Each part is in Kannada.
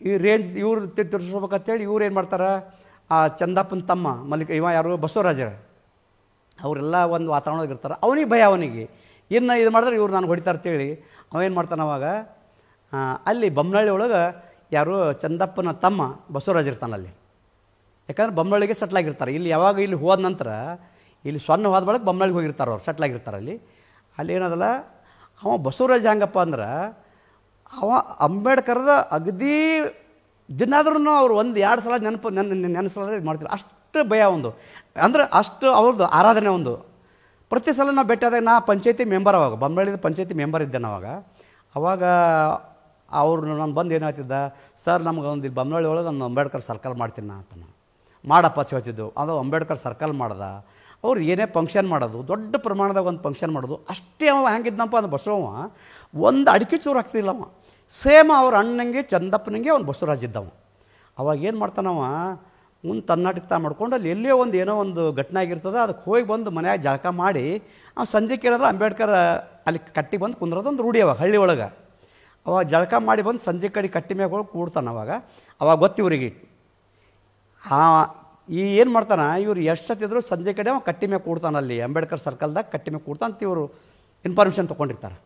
ಈ ರೇಂಜ್ ಇವ್ರು ತಿರ್ಸ್ಬೇಕಂತೇಳಿ ಇವ್ರು ಏನು ಮಾಡ್ತಾರೆ, ಆ ಚಂದಪ್ಪನ ತಮ್ಮ ಇವ ಯಾರು ಬಸವರಾಜ, ಅವರೆಲ್ಲ ಒಂದು ವಾತಾವರಣದಾಗ ಇರ್ತಾರೆ. ಅವನಿಗೆ ಭಯ, ಅವನಿಗೆ ಇನ್ನು ಇದು ಮಾಡಿದ್ರೆ ಇವ್ರು ನಾನು ಹೊಡಿತಾರೆ ಅಂತೇಳಿ ಅವೇನು ಮಾಡ್ತಾನೆ ಅವಾಗ ಅಲ್ಲಿ ಬೊಮ್ಮನಹಳ್ಳಿ ಒಳಗೆ ಯಾರು ಚಂದಪ್ಪನ ತಮ್ಮ ಬಸವರಾಜ್ ಇರ್ತಾನಲ್ಲಿ. ಯಾಕಂದ್ರೆ ಬೊಮ್ಮನಹಳ್ಳಿಗೆ ಸೆಟ್ಲಾಗಿರ್ತಾರೆ. ಇಲ್ಲಿ ಯಾವಾಗ ಇಲ್ಲಿ ಹೋದ ನಂತರ ಇಲ್ಲಿ ಸೊನ್ನೆ ಹೋದ ಬಳಕ ಬೊಮ್ಮನಹಳ್ಳಿಗೆ ಹೋಗಿರ್ತಾರೆ, ಅವ್ರು ಸೆಟ್ಲಾಗಿರ್ತಾರೆ ಅಲ್ಲಿ ಏನದಲ್ಲ. ಅವ ಬಸವರಾಜ್ ಹೆಂಗಪ್ಪ ಅಂದ್ರೆ ಅವ ಅಂಬೇಡ್ಕರ್ದ ಅಗದಿ ದಿನಾದ್ರೂ ಅವ್ರು 1-2 ಸಲ ನೆನೆಸಲ ಇದು ಮಾಡ್ತಿಲ್ಲ, ಅಷ್ಟು ಭಯ ಒಂದು. ಅಂದ್ರೆ ಅಷ್ಟು ಅವ್ರದ್ದು ಆರಾಧನೆ ಒಂದು. ಪ್ರತಿ ಸಲ ನಾವು ಭೇಟಿಯಾದಾಗ ನಾ ಪಂಚಾಯತಿ ಮೆಂಬರ್, ಅವಾಗ ಬೊಮ್ಮನಹಳ್ಳಿದ ಪಂಚಾಯತಿ ಮೆಂಬರ್ ಇದ್ದೆ ಅವಾಗ ಅವ್ರು ನಾನು ಬಂದು ಏನು ಹೇಳ್ತಿದ್ದ, ಸರ್ ನಮ್ಗೆ ಒಂದು ಇಲ್ಲಿ ಬೊಮ್ಮನಹಳ್ಳಿ ಒಳಗೆ ನಾನು ಅಂಬೇಡ್ಕರ್ ಸರ್ಕಲ್ ಮಾಡ್ತೀನಿ ನಾ ಅಂತ. ಮಾಡಪ್ಪ ಹೇಳ್ತಿದ್ದು. ಅದು ಅಂಬೇಡ್ಕರ್ ಸರ್ಕಲ್ ಮಾಡ್ದ. ಅವ್ರು ಏನೇ ಫಂಕ್ಷನ್ ಮಾಡೋದು, ದೊಡ್ಡ ಪ್ರಮಾಣದಾಗ ಒಂದು ಫಂಕ್ಷನ್ ಮಾಡೋದು, ಅಷ್ಟೇ ಅವ ಹೆಂಗಿದ್ನಪ್ಪ ಅಂದ್ರೆ ಬಸವವ ಒಂದು ಅಡಿಕೆ ಚೂರು ಹಾಕ್ತಿಲ್ಲ ಅವ. ಸೇಮ್ ಅವ್ರ ಅಣ್ಣಂಗೆ ಚಂದಪ್ಪನಿಗೆ ಒಂದು ಬಸವರಾಜ್ ಇದ್ದವ. ಅವಾಗ ಏನು ಮಾಡ್ತಾನವ, ಮುಂದೆ ತನ್ನಾಟಕ ಮಾಡ್ಕೊಂಡು ಅಲ್ಲಿ ಎಲ್ಲೇ ಒಂದು ಏನೋ ಒಂದು ಘಟನೆ ಆಗಿರ್ತದೆ, ಅದಕ್ಕೆ ಹೋಗಿ ಬಂದು ಮನ್ಯಾಗ ಜಳಕ ಮಾಡಿ ಅವ್ನು ಸಂಜೆ ಕೇಳಿದ್ರೆ ಅಂಬೇಡ್ಕರ್ ಅಲ್ಲಿ ಕಟ್ಟಿಗೆ ಬಂದು ಕುಂದ್ರೋದು ಒಂದು ರೂಢಿ ಅವಾಗ ಹಳ್ಳಿ ಒಳಗೆ. ಅವಾಗ ಜಳಕ ಮಾಡಿ ಬಂದು ಸಂಜೆ ಕಡೆ ಕಟ್ಟಿ ಮ್ಯಾಗ ಹೋಗಿ ಕೂಡ್ತಾನೆ. ಅವಾಗ ಗೊತ್ತಿವ್ರಿಗೆ ಈ ಏನು ಮಾಡ್ತಾನೆ, ಇವ್ರು ಎಷ್ಟೊತ್ತಿದ್ರು ಸಂಜೆ ಕಡೆ ಅವ ಕಟ್ಟಿ ಮ್ಯಾಗ ಕೂಡ್ತಾನೆ, ಅಲ್ಲಿ ಅಂಬೇಡ್ಕರ್ ಸರ್ಕಲ್ದಾಗ ಕಟ್ಟಿ ಮ್ಯಾಗ ಕೂಡ್ತಾನಂತ ಇವರು ಇನ್ಫಾರ್ಮೇಷನ್ ತೊಗೊಂಡಿರ್ತಾರೆ.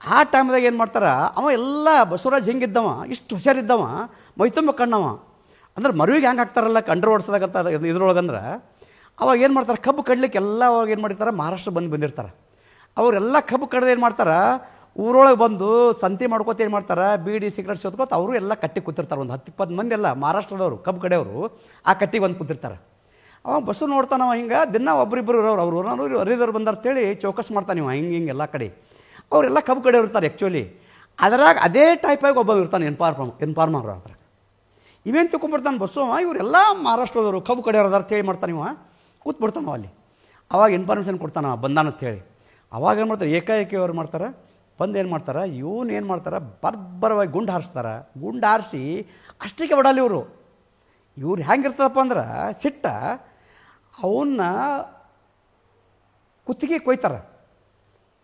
ಆ ಟೈಮ್ದಾಗ ಏನು ಮಾಡ್ತಾರೆ, ಅವ ಎಲ್ಲ ಬಸವರಾಜ್ ಹೆಂಗಿದ್ದವ, ಇಷ್ಟು ಹುಷಾರಿದ್ದವ, ಮೈತುಂಬ ಕಣ್ಣವ. ಅಂದ್ರೆ ಮರುವಿಗೆ ಹೆಂಗೆ ಹಾಕ್ತಾರಲ್ಲ ಕಂಡ್ರೆ ಓಡಿಸೋದಾಗಂತ ಇದ್ರೊಳಗಂದ್ರೆ ಅವಾಗ ಏನು ಮಾಡ್ತಾರೆ, ಕಬ್ಬು ಕಡ್ಲಿಕ್ಕೆ ಎಲ್ಲ ಅವಾಗ ಏನು ಮಾಡಿರ್ತಾರೆ, ಮಹಾರಾಷ್ಟ್ರ ಬಂದಿರ್ತಾರೆ. ಅವರೆಲ್ಲ ಕಬ್ಬು ಕಡ್ದು ಏನು ಮಾಡ್ತಾರೆ, ಊರೊಳಗೆ ಬಂದು ಸಂತೆ ಮಾಡ್ಕೋತ ಏನು ಮಾಡ್ತಾರೆ, ಬೀಡಿ ಸಿಗರೇಟ್ ಸೋತ್ಕೋತ ಅವರು ಎಲ್ಲ ಕಟ್ಟಿ ಕೂತಿರ್ತಾರೆ. ಒಂದು 10-20 ಮಂದಿ ಎಲ್ಲ ಮಹಾರಾಷ್ಟ್ರದವರು ಕಬ್ಬು ಕಡೆಯವರು ಆ ಕಟ್ಟಿಗೆ ಬಂದು ಕೂತಿರ್ತಾರೆ. ಅವ ಬಸ್ಸು ನೋಡ್ತಾನವ, ಹಿಂಗೆ ದಿನ ಒಬ್ಬರಿಬ್ಬರು ಇರೋರು, ಅವ್ರು ಅರಿದವ್ರು ಬಂದಾರ್ತೇಳಿ ಚೌಕಸ್ ಮಾಡ್ತಾನೆ ಇವ ಹಿಂಗೆ ಎಲ್ಲ ಕಡೆ. ಅವರೆಲ್ಲ ಕಬ್ಬು ಕಡೆ ಇರ್ತಾರೆ ಆ್ಯಕ್ಚುಲಿ. ಅದರಾಗ ಅದೇ ಟೈಪಾಗಿ ಒಬ್ಬ ಇರ್ತಾನೆ ಇನ್ಫಾರ್ಮರ್ ಅದ್ರಾಗ. ಇವೇನು ತಿಳ್ಕೊಂಡ್ಬಿಡ್ತಾನೆ ಬಸ್ಸು, ಇವರೆಲ್ಲ ಮಹಾರಾಷ್ಟ್ರದವರು ಕಬ್ಬು ಕಡೆ ಇರೋದಾರ ಅಂತೇಳಿ ಮಾಡ್ತಾನೆ ಇವ, ಕೂತ್ಬಿಡ್ತಾನವ ಅಲ್ಲಿ. ಅವಾಗ ಇನ್ಫಾರ್ಮೇಷನ್ ಕೊಡ್ತಾನವ ಬಂದಾನಂತೇಳಿ. ಅವಾಗ ಏನು ಮಾಡ್ತಾರೆ, ಏಕಾಏಕಿ ಅವ್ರು ಮಾಡ್ತಾರೆ, ಬಂದು ಏನು ಮಾಡ್ತಾರೆ, ಇವನು ಏನು ಮಾಡ್ತಾರೆ, ಬರ್ಬರವಾಗಿ ಗುಂಡು ಹಾರಿಸ್ತಾರೆ. ಗುಂಡು ಹಾರಿಸಿ ಅಷ್ಟಕ್ಕೆ ಹೊಡಲ್ಲ ಇವ್ರು ಹೆಂಗಿರ್ತದಪ್ಪ ಅಂದ್ರೆ ಸಿಟ್ಟ, ಅವನ್ನ ಕುತ್ತಿಗೆ ಕೊಯ್ತಾರೆ.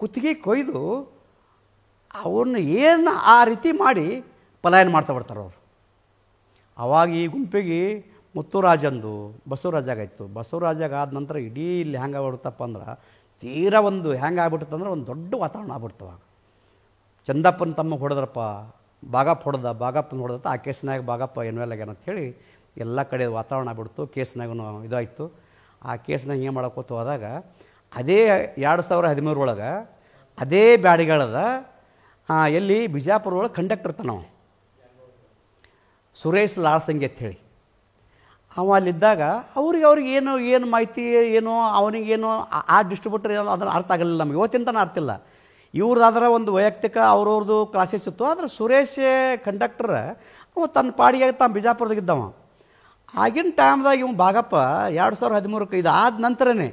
ಕುತ್ತಿಗೆ ಕೊಯ್ದು ಅವ್ರನ್ನ ಏನು ಆ ರೀತಿ ಮಾಡಿ ಪಲಾಯನ ಮಾಡ್ತಾ ಬರ್ತಾರೆ ಅವರು. ಅವಾಗ ಈ ಗುಂಪಿಗೆ ಮುತ್ತುರಾಜಂದು ಬಸವರಾಜಾಗಾಯ್ತು. ಬಸವರಾಜಾಗ ಆದ ನಂತರ ಇಡೀ ಇಲ್ಲಿ ಹೆಂಗೆ ಆಗ್ಬಿಡುತ್ತಪ್ಪ ಅಂದ್ರೆ ತೀರಾ ಒಂದು ಹೆಂಗೆ ಆಗ್ಬಿಡುತ್ತಂದ್ರೆ ಒಂದು ದೊಡ್ಡ ವಾತಾವರಣ ಆಗ್ಬಿಡ್ತವಾಗ. ಚಂದಪ್ಪನ ತಮ್ಮ ಹೊಡೆದ್ರಪ್ಪ, ಬಾಗಪ್ಪ ಹೊಡೆದ ಆ ಕೇಸ್ನಾಗ ಬಾಗಪ್ಪ ಎನ್ವೆಲ್ ಆಗ್ಯಾನ ಅಂಥೇಳಿ ಎಲ್ಲ ಕಡೆ ವಾತಾವರಣ ಆಗ್ಬಿಡ್ತು. ಕೇಸ್ನಾಗೂ ಇದಾಯಿತು. ಆ ಕೇಸ್ನಾಗ ಏನು ಮಾಡೋಕೋತು ಹೋದಾಗ ಅದೇ 2013 ಒಳಗೆ ಅದೇ ಬ್ಯಾಡಿಗಳದ ಎಲ್ಲಿ ಬಿಜಾಪುರ ಒಳಗೆ ಕಂಡಕ್ಟರ್ ಇರ್ತಾನವ, ಸುರೇಶ್ ಲಾಳ್ಸಂಗಿ ಅಂತ ಹೇಳಿ. ಅವ ಅಲ್ಲಿದ್ದಾಗ ಅವ್ರಿಗೆ ಏನು ಮಾಹಿತಿ ಏನೋ ಅವನಿಗೇನೋ ಆ ಡಿಸ್ಟ್ರಿಬ್ಯೂಟರ್ ಏನೋ ಅದನ್ನು ಅರ್ಥ ಆಗಲಿಲ್ಲ ನಮಗೆ, ಇವತ್ತಿನ ತನಕ ಅರ್ಥ ಇಲ್ಲ. ಇವ್ರದ್ದಾದ್ರೆ ಒಂದು ವೈಯಕ್ತಿಕ ಅವ್ರವ್ರದ್ದು ಕ್ಲಾಸಸ್ ಇತ್ತು. ಆದರೆ ಸುರೇಶ್ ಕಂಡಕ್ಟರ್ ಅವ ತನ್ನ ಪಾಡಿಗೆ ತಾನು ಬಿಜಾಪುರದಾಗಿದ್ದವ. ಆಗಿನ ಟೈಮ್ದಾಗ ಇವ್ ಬಾಗಪ್ಪ 2013 ಇದು ಆದ ನಂತರನೇ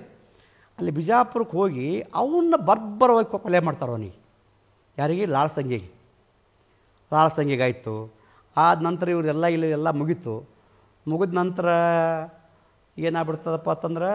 ಅಲ್ಲಿ ಬಿಜಾಪುರಕ್ಕೆ ಹೋಗಿ ಅವನ್ನ ಬರ್ಬರವಾಗಿ ಕೊಲೆ ಮಾಡ್ತಾರೆ ಅವನಿಗೆ. ಯಾರಿಗೆ? ಲಾಳ್ಸಂಗಿಗಾಯಿತು. ಆದ ನಂತರ ಇವರೆಲ್ಲ ಇಲ್ಲಿ ಎಲ್ಲ ಮುಗೀತು. ಮುಗಿದ ನಂತರ ಏನಾಗ್ಬಿಡ್ತದಪ್ಪ ಅಂತಂದ್ರೆ